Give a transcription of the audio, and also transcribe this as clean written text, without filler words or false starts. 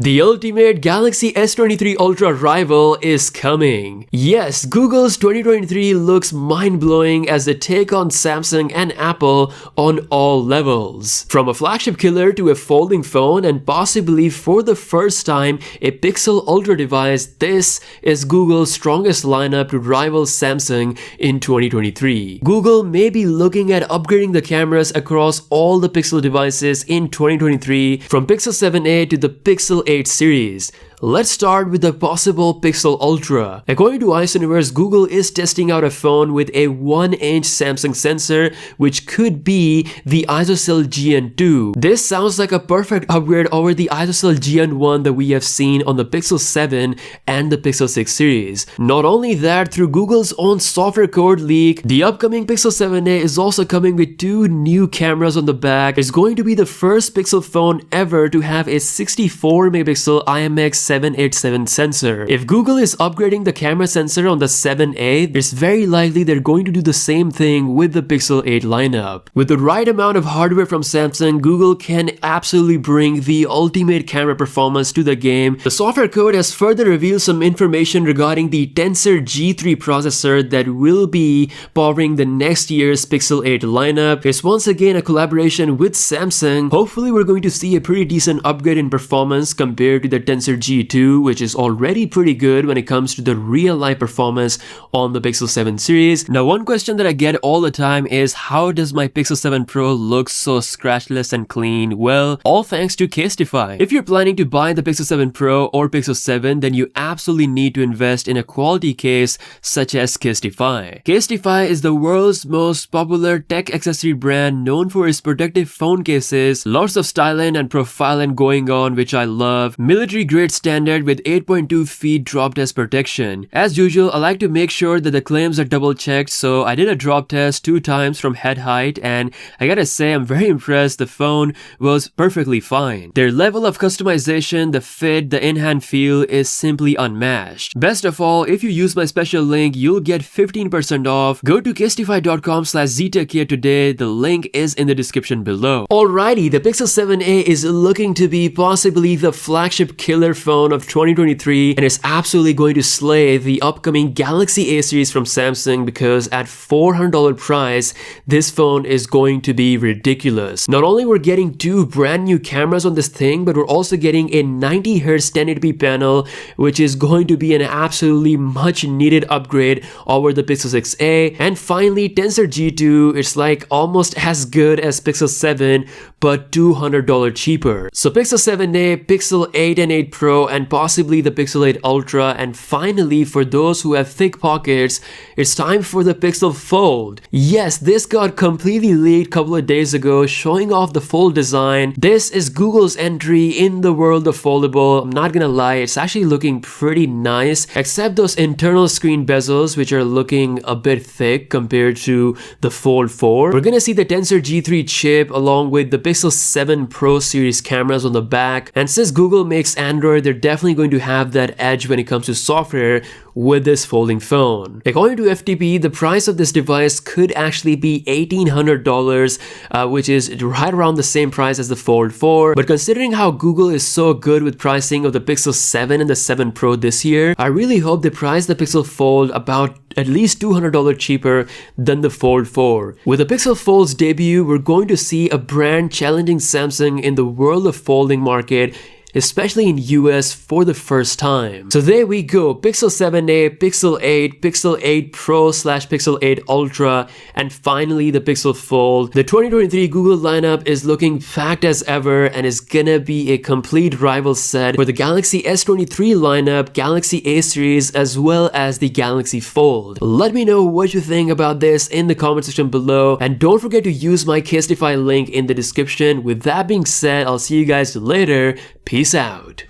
The ultimate Galaxy S23 Ultra rival is coming. Yes, Google's 2023 looks mind-blowing as they take on Samsung and Apple on all levels. From a flagship killer to a folding phone and possibly for the first time a Pixel Ultra device, this is Google's strongest lineup to rival Samsung in 2023. Google may be looking at upgrading the cameras across all the Pixel devices in 2023 from Pixel 7a to the Pixel 8 series. Let's start with the possible Pixel Ultra. According to Universe, Google is testing out a phone with a 1-inch Samsung sensor, which could be the ISOCELL GN2. This sounds like a perfect upgrade over the ISOCELL GN1 that we have seen on the Pixel 7 and the Pixel 6 series. Not only that, through Google's own software code leak, the upcoming Pixel 7a is also coming with 2 new cameras on the back. It's going to be the first Pixel phone ever to have a 64-megapixel IMX787 sensor. If Google is upgrading the camera sensor on the 7a, it's very likely they're going to do the same thing with the Pixel 8 lineup. With the right amount of hardware from Samsung, Google can absolutely bring the ultimate camera performance to the game. The software code has further revealed some information regarding the Tensor G3 processor that will be powering the next year's Pixel 8 lineup. It's once again a collaboration with Samsung. Hopefully we're going to see a pretty decent upgrade in performance compared to the Tensor G2, which is already pretty good when it comes to the real-life performance on the Pixel 7 series. Now, one question that I get all the time is, how does my Pixel 7 Pro look so scratchless and clean? Well, all thanks to Casetify. If you're planning to buy the Pixel 7 Pro or Pixel 7, then you absolutely need to invest in a quality case such as Casetify. Casetify is the world's most popular tech accessory brand, known for its protective phone cases, lots of styling and profiling going on, which I love, military grade standard with 8.2 feet drop test protection. As usual, I like to make sure that the claims are double checked, so I did a drop test 2 times from head height, and I gotta say I'm very impressed. The phone was perfectly fine. Their level of customization, the fit, the in-hand feel is simply unmatched. Best of all, if you use my special link, you'll get 15% off. Go to casetify.com/XEETECHCARE today. The link is in the description below. Alrighty, the Pixel 7a is looking to be possibly the flagship killer phone of 2023, and it's absolutely going to slay the upcoming Galaxy A series from Samsung, because at $400 price, this phone is going to be ridiculous. Not only we're getting 2 brand new cameras on this thing, but we're also getting a 90Hz 1080p panel, which is going to be an absolutely much needed upgrade over the Pixel 6a. And finally, Tensor G2, it's like almost as good as Pixel 7, but $200 cheaper. So Pixel 7a, Pixel 8 and 8 Pro, and possibly the Pixel 8 Ultra. And finally, for those who have thick pockets, it's time for the Pixel Fold. Yes, this got completely leaked a couple of days ago, showing off the Fold design. This is Google's entry in the world of foldable. I'm not gonna lie, it's actually looking pretty nice, except those internal screen bezels, which are looking a bit thick compared to the Fold 4. We're gonna see the Tensor G3 chip along with the Pixel 7 Pro series cameras on the back, and since Google makes Android, they're definitely going to have that edge when it comes to software with this folding phone. According to FTP, the price of this device could actually be $1,800, which is right around the same price as the Fold 4. But considering how Google is so good with pricing of the Pixel 7 and the 7 Pro this year, I really hope they price the Pixel Fold about at least $200 cheaper than the Fold 4. With the Pixel Fold's debut, we're going to see a brand challenging Samsung in the world of folding market, especially in US for the first time. So there we go, Pixel 7a, Pixel 8, Pixel 8 Pro/Pixel 8 Ultra, and finally the Pixel Fold. The 2023 Google lineup is looking packed as ever and is gonna be a complete rival set for the Galaxy S23 lineup, Galaxy A series, as well as the Galaxy Fold. Let me know what you think about this in the comment section below, and don't forget to use my Casetify link in the description. With that being said, I'll see you guys later. Peace out.